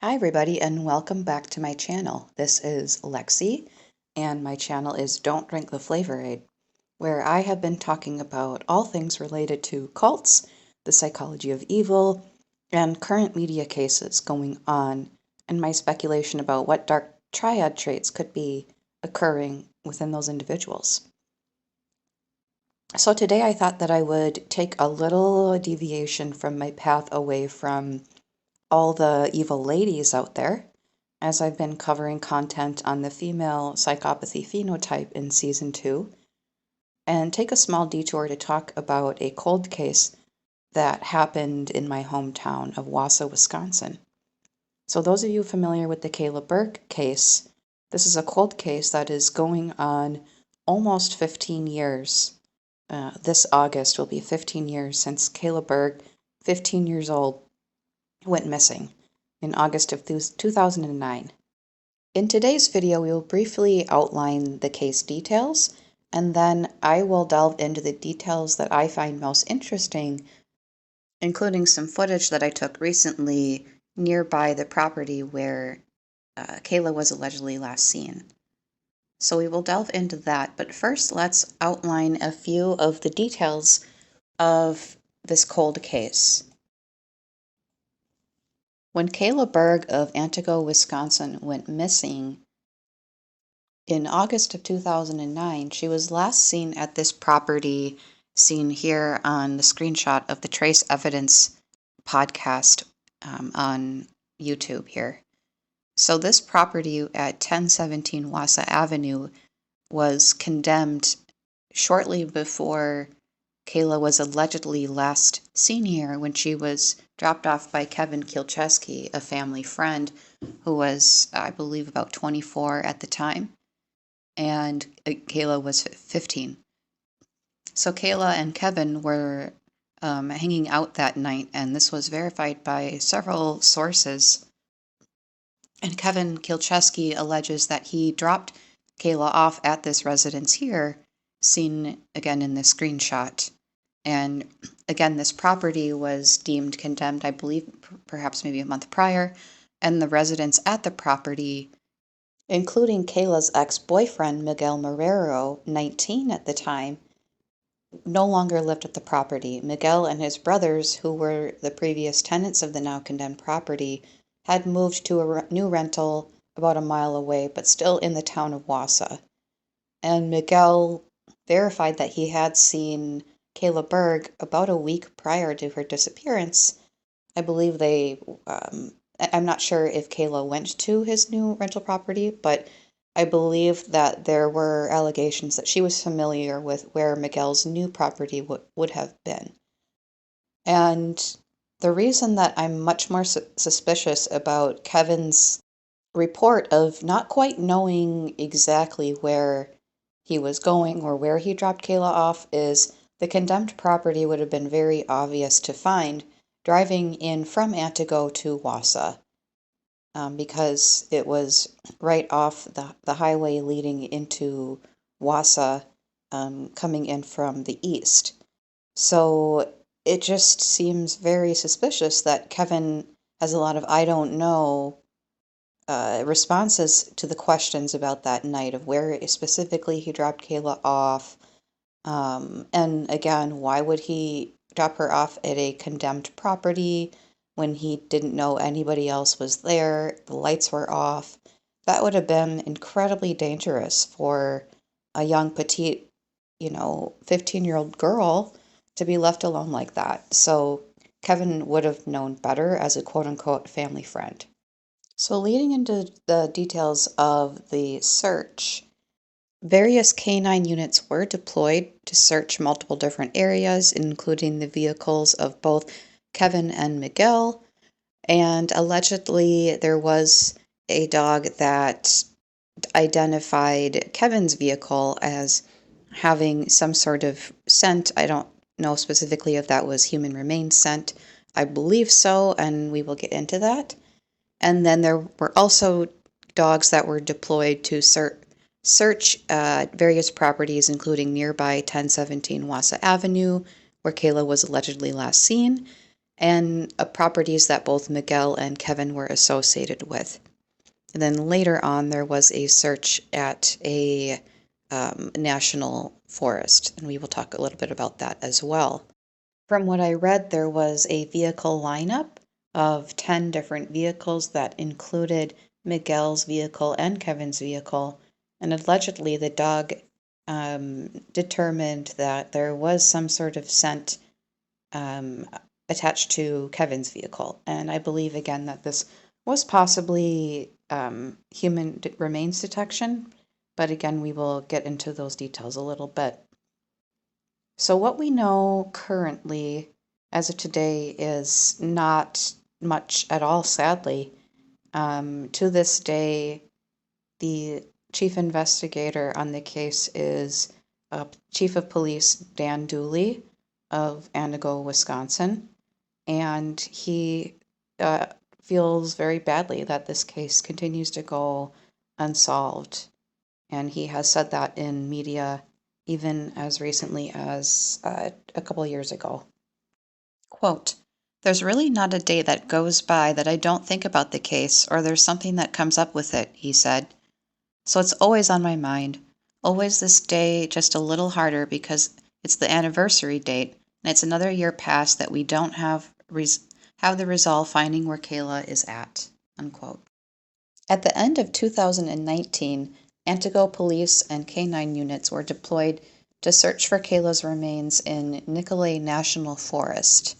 Hi everybody and welcome back to my channel. This is Lexi and my channel is Don't Drink the Flavor Aid, where I have been talking about all things related to cults, the psychology of evil, and current media cases going on, and my speculation about what dark triad traits could be occurring within those individuals. So today I thought that I would take a little deviation from my path away from all the evil ladies out there, as I've been covering content on the female psychopathy phenotype in season 2, and take a small detour to talk about a cold case that happened in my hometown of Wausau, Wisconsin. So those of you familiar with the Kayla Berg case, this is a cold case that is going on almost 15 years. This August will be 15 years since Kayla Berg, 15 years old, went missing in August of 2009. In today's video, we will briefly outline the case details, and then I will delve into the details that I find most interesting, including some footage that I took recently nearby the property where Kayla was allegedly last seen. So we will delve into that, but first let's outline a few of the details of this cold case. When Kayla Berg of Antigo, Wisconsin went missing in August of 2009, she was last seen at this property seen here on the screenshot of the Trace Evidence podcast on YouTube here. So this property at 1017 Wausau Avenue was condemned shortly before Kayla was allegedly last seen here, when she was dropped off by Kevin Kielczewski, a family friend who was, I believe, about 24 at the time, and Kayla was 15. So Kayla and Kevin were hanging out that night, and this was verified by several sources. And Kevin Kielczewski alleges that he dropped Kayla off at this residence here, seen again in this screenshot. And again, this property was deemed condemned, I believe, perhaps maybe a month prior, and the residents at the property, including Kayla's ex-boyfriend, Miguel Marrero, 19 at the time, no longer lived at the property. Miguel and his brothers, who were the previous tenants of the now condemned property, had moved to a new rental about a mile away, but still in the town of Wausau. And Miguel verified that he had seen Kayla Berg about a week prior to her disappearance. I believe I'm not sure if Kayla went to his new rental property, but I believe that there were allegations that she was familiar with where Miguel's new property would have been. And the reason that I'm much more suspicious about Kevin's report of not quite knowing exactly where he was going or where he dropped Kayla off is the condemned property would have been very obvious to find driving in from Antigo to Wausau, because it was right off the highway leading into Wausau, coming in from the east. So it just seems very suspicious that Kevin has a lot of I don't know responses to the questions about that night of where specifically he dropped Kayla off. And again, why would he drop her off at a condemned property when he didn't know anybody else was there? The lights were off. That would have been incredibly dangerous for a young, petite, 15-year-old girl to be left alone like that. So Kevin would have known better as a quote-unquote family friend. So leading into the details of the search, various K9 units were deployed to search multiple different areas, including the vehicles of both Kevin and Miguel, and allegedly there was a dog that identified Kevin's vehicle as having some sort of scent. I don't know specifically if that was human remains scent. I believe so, and we will get into that. And then there were also dogs that were deployed to search various properties, including nearby 1017 Wausau Avenue, where Kayla was allegedly last seen, and properties that both Miguel and Kevin were associated with. And then later on, there was a search at a national forest, and we will talk a little bit about that as well. From what I read, there was a vehicle lineup of 10 different vehicles that included Miguel's vehicle and Kevin's vehicle, and allegedly the dog determined that there was some sort of scent attached to Kevin's vehicle. And I believe again that this was possibly human remains detection, but again, we will get into those details a little bit. So, what we know currently as of today is not much at all, sadly. To this day, the chief investigator on the case is Chief of Police Dan Dooley of Antigo, Wisconsin, and he feels very badly that this case continues to go unsolved. And he has said that in media even as recently as a couple of years ago. Quote, "There's really not a day that goes by that I don't think about the case or there's something that comes up with it," he said. "So it's always on my mind. Always this day just a little harder because it's the anniversary date and it's another year past that we don't have the resolve finding where Kayla is at." Unquote. At the end of 2019, Antigo police and K9 units were deployed to search for Kayla's remains in Nicolet National Forest.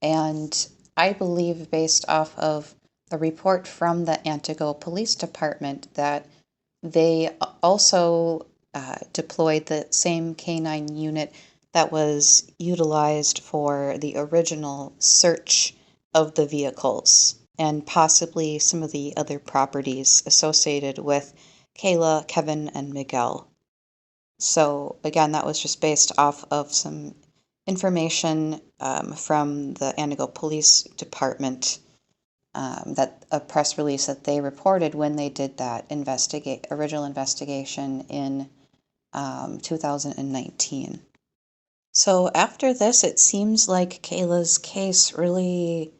And I believe, based off of a report from the Antigo Police Department, that they also deployed the same K9 unit that was utilized for the original search of the vehicles and possibly some of the other properties associated with Kayla, Kevin, and Miguel. So, again, that was just based off of some information from the Antigo Police Department, that a press release that they reported when they did that original investigation in 2019. So after this, it seems like Kayla's case really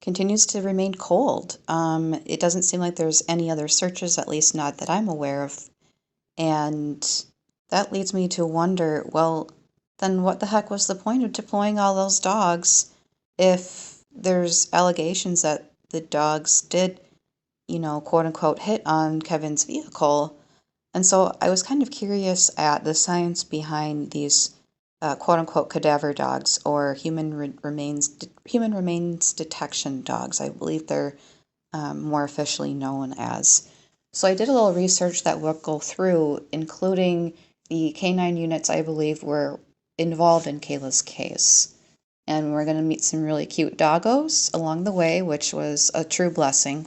continues to remain cold. It doesn't seem like there's any other searches, at least not that I'm aware of. And that leads me to wonder, well, then what the heck was the point of deploying all those dogs if there's allegations that the dogs did, quote unquote, hit on Kevin's vehicle? And so I was kind of curious at the science behind these quote unquote cadaver dogs, or human remains detection dogs. I believe they're more officially known as. So I did a little research that we'll go through, including the K9 units I believe were involved in Kayla's case. And we're going to meet some really cute doggos along the way, which was a true blessing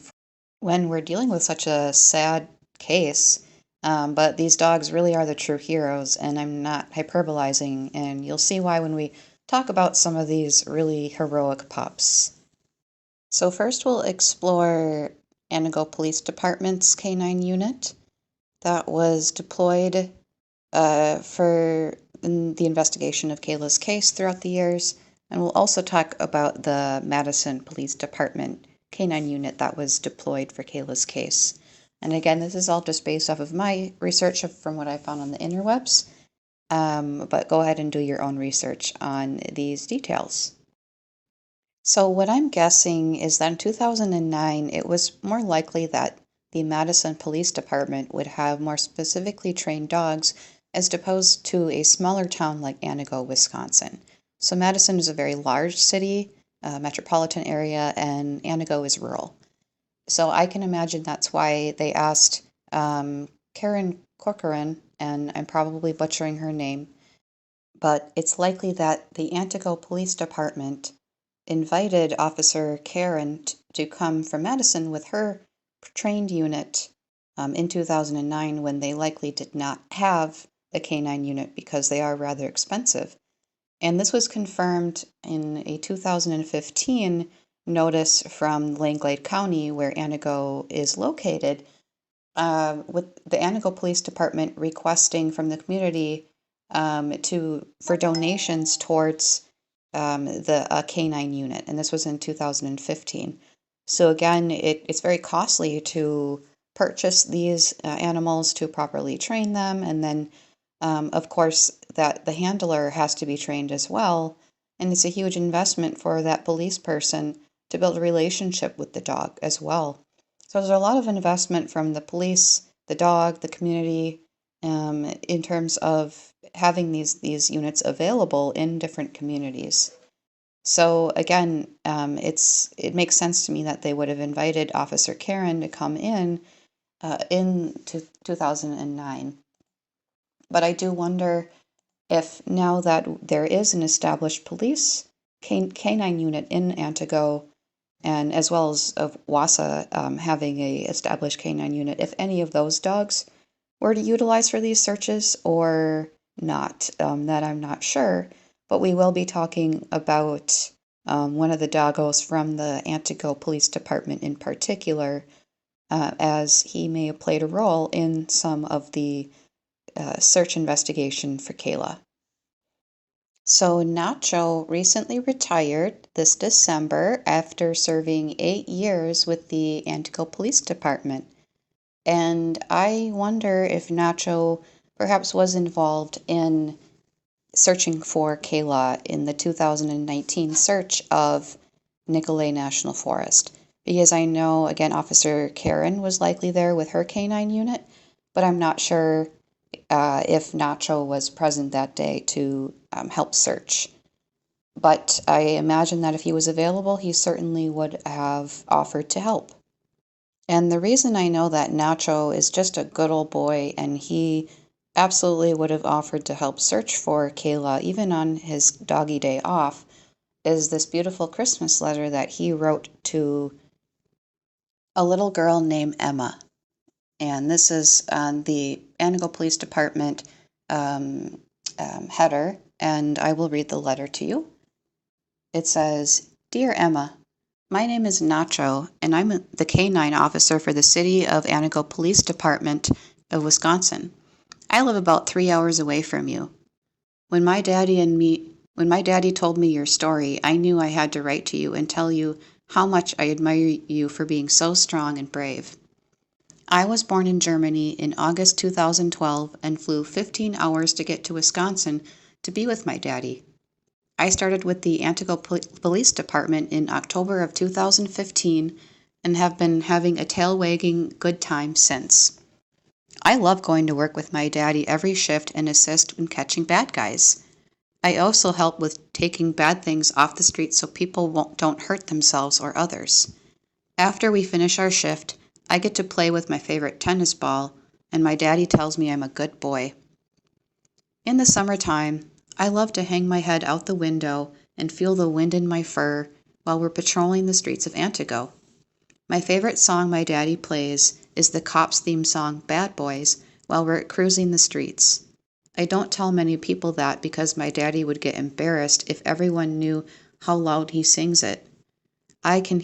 when we're dealing with such a sad case. But these dogs really are the true heroes, and I'm not hyperbolizing, and you'll see why when we talk about some of these really heroic pups. So first we'll explore Antigo Police Department's K9 unit that was deployed for the investigation of Kayla's case throughout the years, and we'll also talk about the Madison Police Department K9 unit that was deployed for Kayla's case. And again, this is all just based off of my research from what I found on the interwebs, but go ahead and do your own research on these details. So what I'm guessing is that in 2009, it was more likely that the Madison Police Department would have more specifically trained dogs as opposed to a smaller town like Antigo, Wisconsin. So Madison is a very large city, metropolitan area, and Antigo is rural. So I can imagine that's why they asked Karen Corcoran, and I'm probably butchering her name, but it's likely that the Antigo Police Department invited Officer Karen to come from Madison with her trained unit in 2009 when they likely did not have a K9 unit because they are rather expensive. And this was confirmed in a 2015 notice from Langlade County, where Antigo is located, with the Antigo Police Department requesting from the community for donations towards the K9 unit, and this was in 2015. So again, it's very costly to purchase these animals to properly train them, and then of course that the handler has to be trained as well, and it's a huge investment for that police person to build a relationship with the dog as well. So there's a lot of investment from the police, the dog, the community, in terms of having these units available in different communities. So again, it makes sense to me that they would have invited Officer Karen to come in 2009. But I do wonder if now that there is an established police canine unit in Antigo, and as well as of Wausau having a established canine unit, if any of those dogs were to utilize for these searches or not, that I'm not sure. But we will be talking about one of the doggos from the Antigo Police Department in particular, as he may have played a role in some of the search investigation for Kayla. So Nacho recently retired this December after serving 8 years with the Antigo Police Department. And I wonder if Nacho perhaps was involved in searching for Kayla in the 2019 search of Nicolet National Forest. Because I know, again, Officer Karen was likely there with her canine unit, but I'm not sure if Nacho was present that day to help search. But I imagine that if he was available, he certainly would have offered to help. And the reason I know that Nacho is just a good old boy and he absolutely would have offered to help search for Kayla even on his doggy day off is this beautiful Christmas letter that he wrote to a little girl named Emma. And this is on the Antigo Police Department header, and I will read the letter to you. It says, Dear Emma, my name is Nacho, and I'm the K9 officer for the City of Antigo Police Department of Wisconsin. I live about 3 hours away from you. When my daddy told me your story, I knew I had to write to you and tell you how much I admire you for being so strong and brave. I was born in Germany in August 2012 and flew 15 hours to get to Wisconsin to be with my daddy. I started with the Antigo Police Department in October of 2015 and have been having a tail-wagging good time since. I love going to work with my daddy every shift and assist in catching bad guys. I also help with taking bad things off the street so people don't hurt themselves or others. After we finish our shift, I get to play with my favorite tennis ball, and my daddy tells me I'm a good boy. In the summertime, I love to hang my head out the window and feel the wind in my fur while we're patrolling the streets of Antigo. My favorite song my daddy plays is the Cops theme song Bad Boys while we're cruising the streets. I don't tell many people that because my daddy would get embarrassed if everyone knew how loud he sings it. I can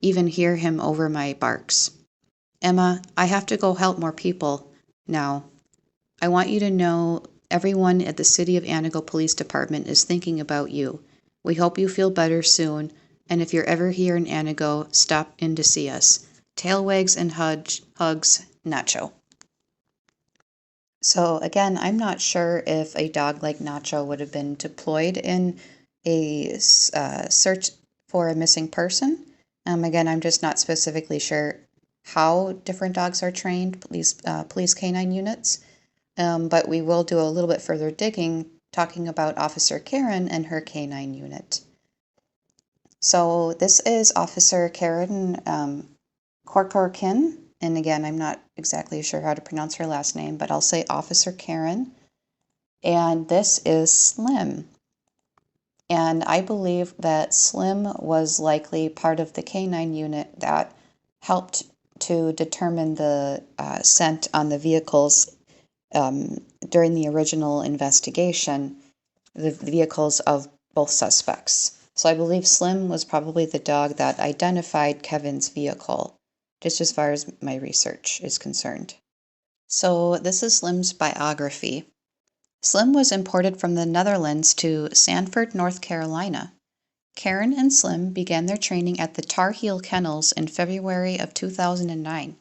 even hear him over my barks. Emma, I have to go help more people now. I want you to know everyone at the City of Antigo Police Department is thinking about you. We hope you feel better soon, and if you're ever here in Antigo, stop in to see us. Tail wags and hugs, Nacho. So again, I'm not sure if a dog like Nacho would have been deployed in a search for a missing person. Again, I'm just not specifically sure how different dogs are trained, police canine units. But we will do a little bit further digging, talking about Officer Karen and her canine unit. So this is Officer Karen Korkorkin, and again, I'm not exactly sure how to pronounce her last name, but I'll say Officer Karen. And this is Slim. And I believe that Slim was likely part of the canine unit that helped to determine the scent on the vehicles during the original investigation, the vehicles of both suspects. So I believe Slim was probably the dog that identified Kevin's vehicle, just as far as my research is concerned. So this is Slim's biography. Slim was imported from the Netherlands to Sanford, North Carolina. Karen and Slim began their training at the Tar Heel Kennels in February of 2009.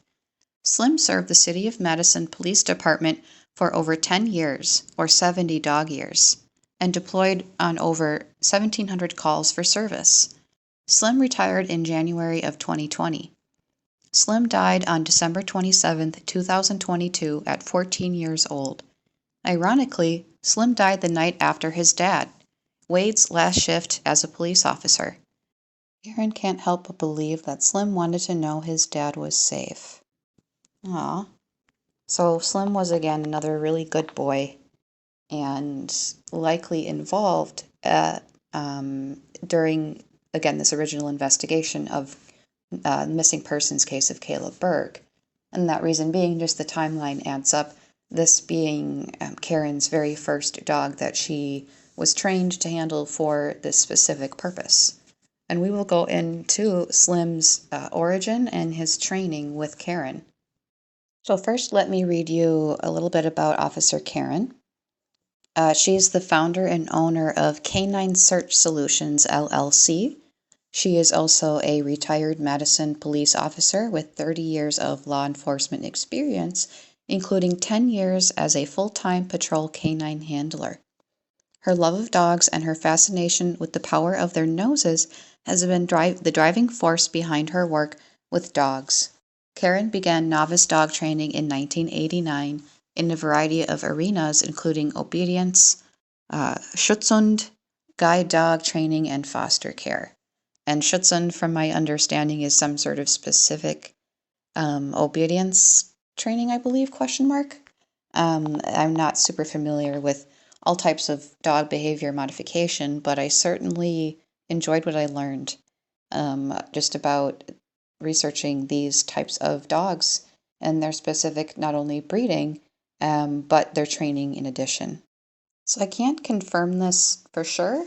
Slim served the City of Madison Police Department for over 10 years, or 70 dog years, and deployed on over 1,700 calls for service. Slim retired in January of 2020. Slim died on December 27, 2022 at 14 years old. Ironically, Slim died the night after his dad, Wade's last shift as a police officer. Karen can't help but believe that Slim wanted to know his dad was safe. Aw. So Slim was again another really good boy and likely involved during, again, this original investigation of the missing persons case of Kayla Berg. And that reason being just the timeline adds up, this being Karen's very first dog that she was trained to handle for this specific purpose. And we will go into Slim's origin and his training with Karen. So first, let me read you a little bit about Officer Karen. She's the founder and owner of K9 Search Solutions, LLC. She is also a retired Madison police officer with 30 years of law enforcement experience, including 10 years as a full-time patrol canine handler. Her love of dogs and her fascination with the power of their noses has been the driving force behind her work with dogs. Karen began novice dog training in 1989 in a variety of arenas, including obedience, Schutzhund, guide dog training, and foster care. And Schutzhund, from my understanding, is some sort of specific obedience training, I believe, question mark. I'm not super familiar with all types of dog behavior modification, but I certainly enjoyed what I learned just about researching these types of dogs and their specific not only breeding, but their training in addition. So I can't confirm this for sure,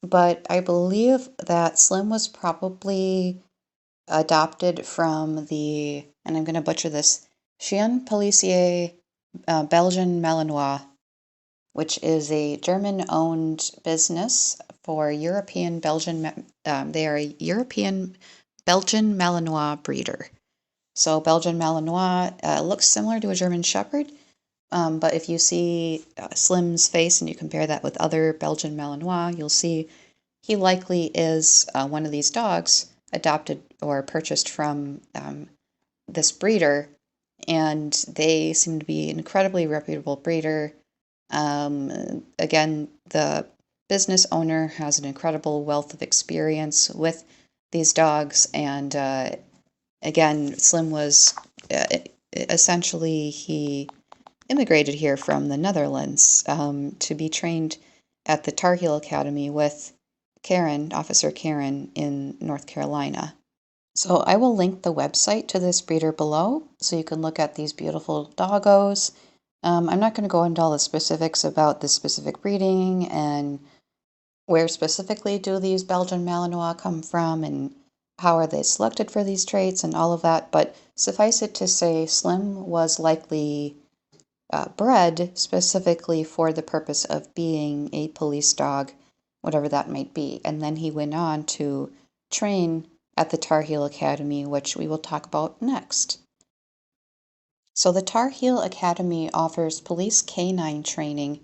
but I believe that Slim was probably adopted from the, and I'm going to butcher this, Chien Policier Belgian Malinois, which is a German-owned business for European Belgian. They are a European Belgian Malinois breeder. So Belgian Malinois looks similar to a German Shepherd, but if you see Slim's face and you compare that with other Belgian Malinois, you'll see he likely is one of these dogs adopted or purchased from this breeder, and they seem to be an incredibly reputable breeder. Again, the business owner has an incredible wealth of experience with these dogs, and again, Slim was essentially, he immigrated here from the Netherlands to be trained at the Tar Heel Academy with Karen, Officer Karen, in North Carolina. So I will link the website to this breeder below so you can look at these beautiful doggos. I'm not going to go into all the specifics about the specific breeding and where specifically do these Belgian Malinois come from and how are they selected for these traits and all of that, but suffice it to say Slim was likely bred specifically for the purpose of being a police dog, whatever that might be. And then he went on to train at the Tar Heel Academy, which we will talk about next. So the Tar Heel Academy offers police canine training,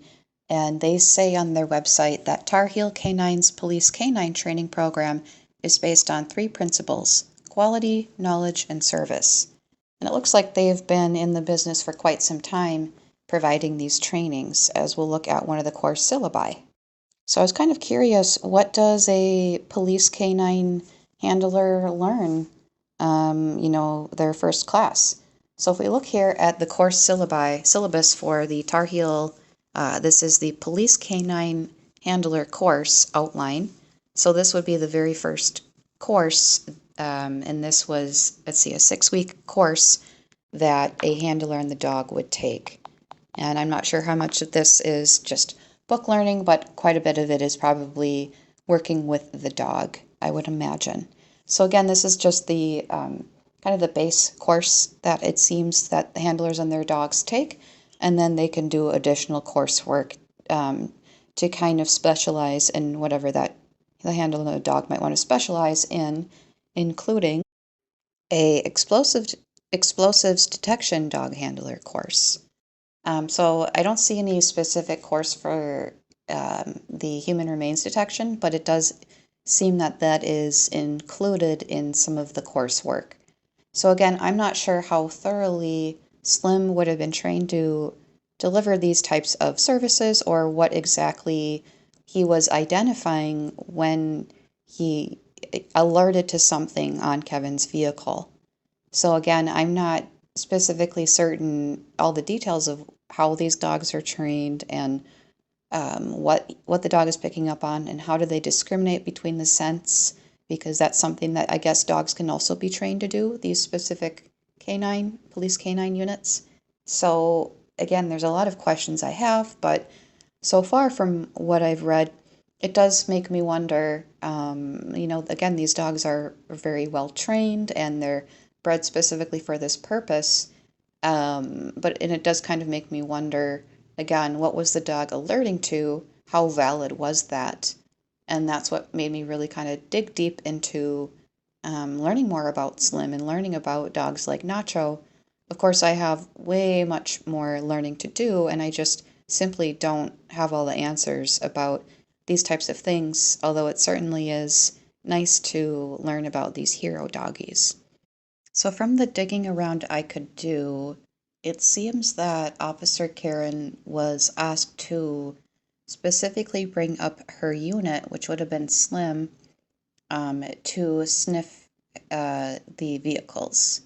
and they say on their website that Tar Heel K9s Police Canine Training Program is based on 3 principles: quality, knowledge, and service. And it looks like they've been in the business for quite some time providing these trainings, as we'll look at one of the course syllabi. So I was kind of curious, what does a police canine handler learn, their first class? So if we look here at the course syllabus for the Tar Heel, this is the Police Canine Handler course outline. So this would be the very first course, and this was, let's see, a 6-week course that a handler and the dog would take. And I'm not sure how much of this is just book learning, but quite a bit of it is probably working with the dog, I would imagine. So again, this is just the kind of the base course that it seems that the handlers and their dogs take, and then they can do additional coursework to kind of specialize in whatever that the handler dog might want to specialize in, including a explosives detection dog handler course. So I don't see any specific course for the human remains detection, but it does seem that that is included in some of the coursework. So again, I'm not sure how thoroughly Slim would have been trained to deliver these types of services or what exactly he was identifying when he alerted to something on Kevin's vehicle. So again, I'm not specifically certain all the details of how these dogs are trained and what the dog is picking up on and how do they discriminate between the scents, because that's something that I guess dogs can also be trained to do, these specific police canine units. So again, there's a lot of questions I have, but so far from what I've read, it does make me wonder, again, these dogs are very well trained and they're bred specifically for this purpose. And it does kind of make me wonder, again, what was the dog alerting to? How valid was that? And that's what made me really kind of dig deep into learning more about Slim and learning about dogs like Nacho. Of course, I have way much more learning to do, and I just simply don't have all the answers about these types of things, although it certainly is nice to learn about these hero doggies. So, from the digging around I could do, it seems that Officer Karen was asked to specifically bring up her unit, which would have been Slim, to sniff the vehicles.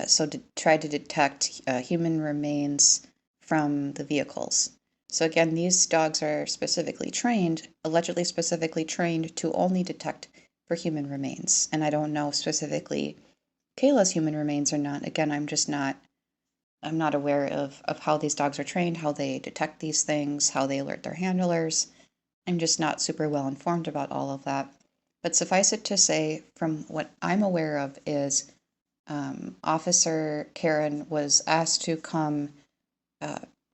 So to try to detect human remains from the vehicles. So again, these dogs are allegedly specifically trained to only detect for human remains. And I don't know specifically Kayla's human remains or not. Again, I'm not aware of how these dogs are trained, how they detect these things, how they alert their handlers. I'm just not super well informed about all of that. But suffice it to say, from what I'm aware of, is Officer Karen was asked to come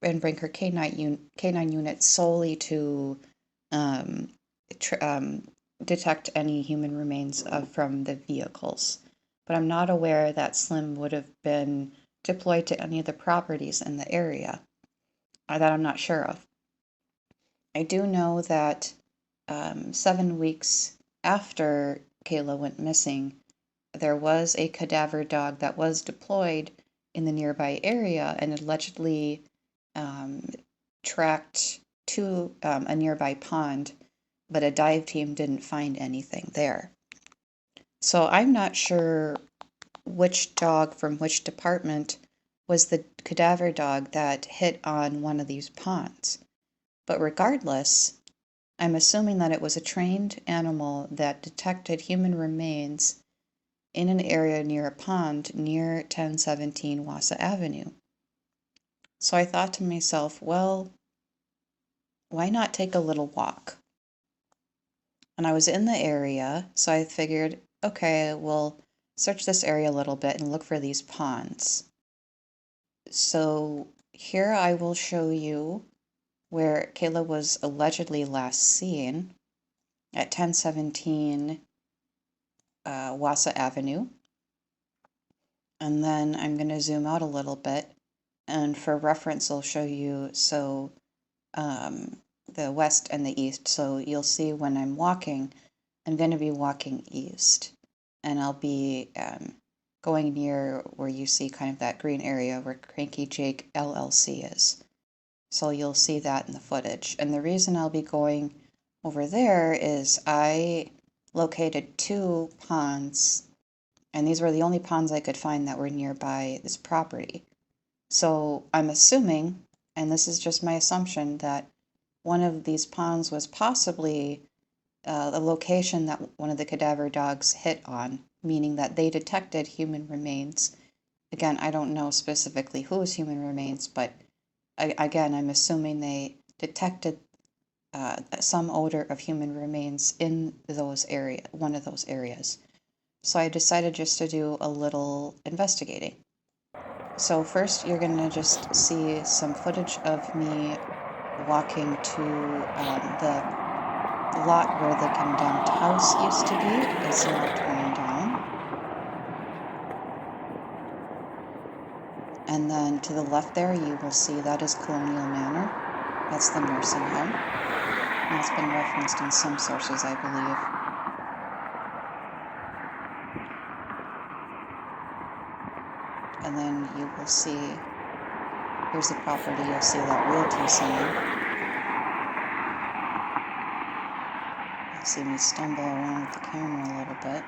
and bring her canine unit solely to um, detect any human remains from the vehicles. But I'm not aware that Slim would have been deployed to any of the properties in the area, that I'm not sure of. I do know that 7 weeks after Kayla went missing, there was a cadaver dog that was deployed in the nearby area and allegedly tracked to a nearby pond, but a dive team didn't find anything there. So I'm not sure which dog from which department was the cadaver dog that hit on one of these ponds. But regardless, I'm assuming that it was a trained animal that detected human remains in an area near a pond near 1017 Wausau Avenue. So I thought to myself, well, why not take a little walk? And I was in the area, so I figured, okay, we'll search this area a little bit and look for these ponds. So here I will show you where Kayla was allegedly last seen at 1017 Wausau Avenue. And then I'm going to zoom out a little bit. And for reference, I'll show you the west and the east. So you'll see when I'm walking, I'm going to be walking east. And I'll be going near where you see kind of that green area where Cranky Jake LLC is. So you'll see that in the footage. And the reason I'll be going over there is I located 2 ponds, and these were the only ponds I could find that were nearby this property. So I'm assuming, and this is just my assumption, that one of these ponds was possibly the location that one of the cadaver dogs hit on, meaning that they detected human remains. Again, I don't know specifically whose human remains, but again, I'm assuming they detected some odor of human remains in one of those areas. So I decided just to do a little investigating. So first you're going to just see some footage of me walking to the lot where the condemned house used to be is now torn down. And then to the left there, you will see that is Colonial Manor. That's the nursing home. And it's been referenced in some sources, I believe. And then you will see, here's the property, you'll see that realty sign. You'll see me stumble around with the camera a little bit.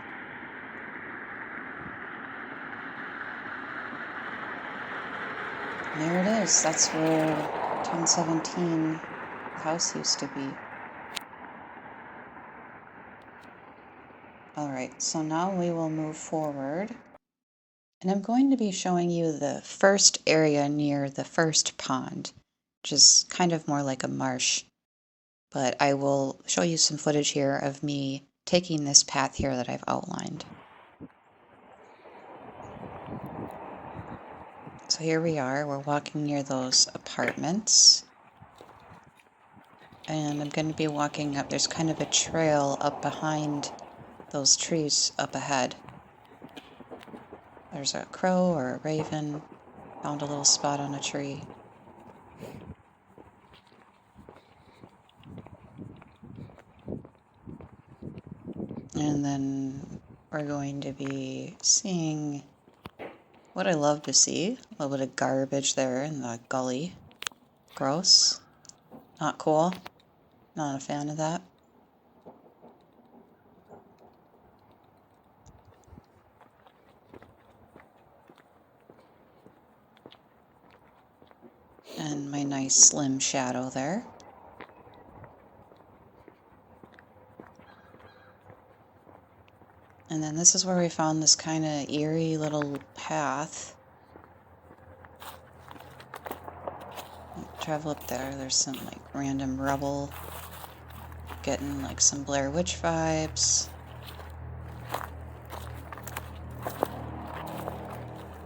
And there it is, that's where 1017 house used to be. Alright, so now we will move forward. And I'm going to be showing you the first area near the first pond, which is kind of more like a marsh. But I will show you some footage here of me taking this path here that I've outlined. So here we are, we're walking near those apartments. And I'm going to be walking up, there's kind of a trail up behind those trees up ahead. There's a crow or a raven, found a little spot on a tree. And then we're going to be seeing what I love to see. A little bit of garbage there in the gully. Gross. Not cool. Not a fan of that. And my nice slim shadow there. And then this is where we found this kind of eerie little path. Travel up there, there's some like random rubble. Getting like some Blair Witch vibes.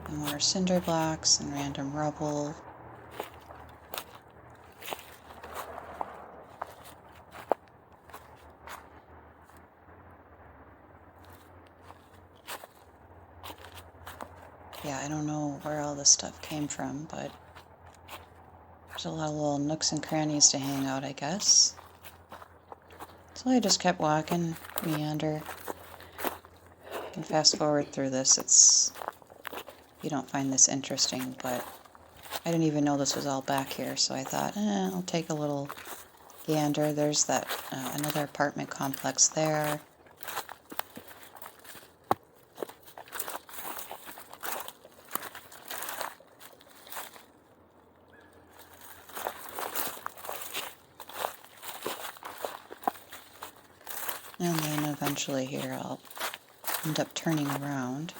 And more cinder blocks and random rubble. Yeah, I don't know where all this stuff came from, but there's a lot of little nooks and crannies to hang out, I guess. So I just kept walking, meander. You can fast forward through this, you don't find this interesting, but I didn't even know this was all back here, so I thought, I'll take a little gander. There's that another apartment complex there. And then eventually here I'll end up turning around.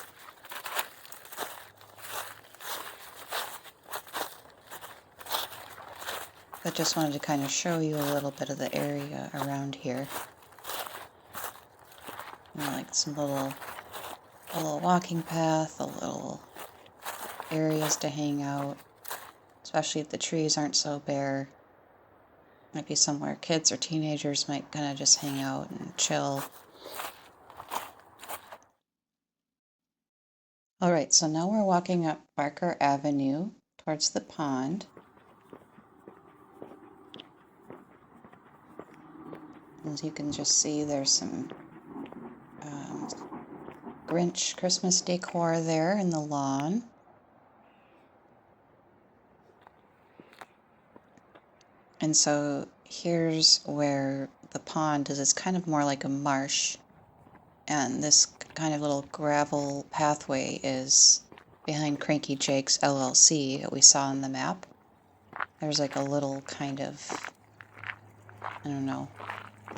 But just wanted to kind of show you a little bit of the area around here. Like some a little walking path, a little areas to hang out, especially if the trees aren't so bare. Might be somewhere kids or teenagers might kind of just hang out and chill. Alright, so now we're walking up Barker Avenue towards the pond. As you can just see, there's some Grinch Christmas decor there in the lawn. And so here's where the pond is. It's kind of more like a marsh. And this kind of little gravel pathway is behind Cranky Jake's LLC that we saw on the map. There's like a little kind of, I don't know,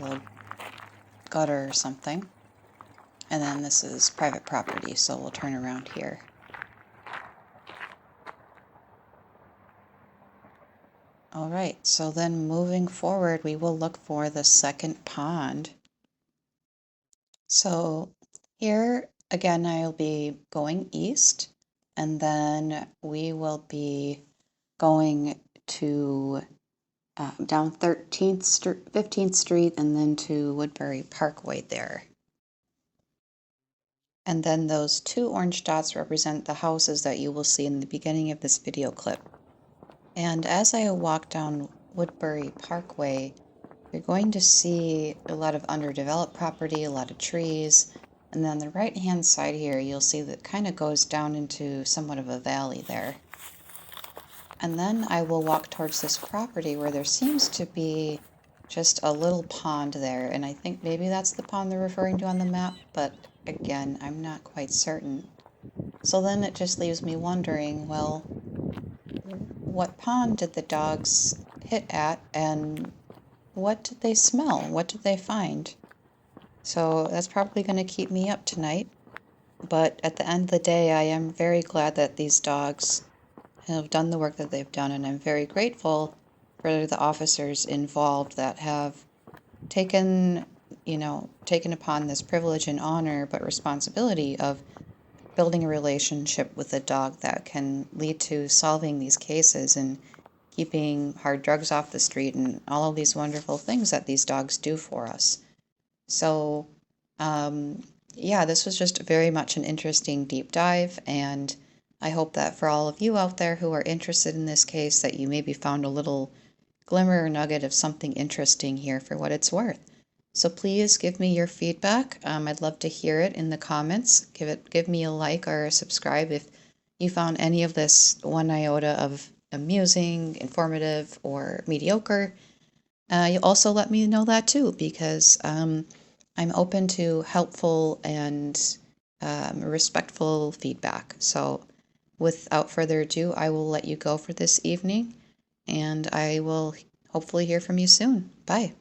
little gutter or something. And then this is private property, so we'll turn around here. Alright, so then moving forward, we will look for the second pond. So here, again, I'll be going east, and then we will be going to down 15th Street and then to Woodbury Parkway there. And then those two orange dots represent the houses that you will see in the beginning of this video clip. And as I walk down Woodbury Parkway, you're going to see a lot of underdeveloped property, a lot of trees, and then on the right-hand side here, you'll see that it kind of goes down into somewhat of a valley there. And then I will walk towards this property where there seems to be just a little pond there, and I think maybe that's the pond they're referring to on the map, but again, I'm not quite certain. So then it just leaves me wondering, well, what pond did the dogs hit at, and what did they smell? What did they find? So that's probably going to keep me up tonight, but at the end of the day, I am very glad that these dogs have done the work that they've done, and I'm very grateful for the officers involved that have taken upon this privilege and honor, but responsibility of building a relationship with a dog that can lead to solving these cases and keeping hard drugs off the street and all of these wonderful things that these dogs do for us. So, yeah, this was just very much an interesting deep dive, and I hope that for all of you out there who are interested in this case, that you maybe found a little glimmer or nugget of something interesting here for what it's worth. So please give me your feedback. I'd love to hear it in the comments. Give me a like or a subscribe if you found any of this one iota of amusing, informative, or mediocre. You also let me know that too, because I'm open to helpful and respectful feedback. So without further ado, I will let you go for this evening, and I will hopefully hear from you soon. Bye.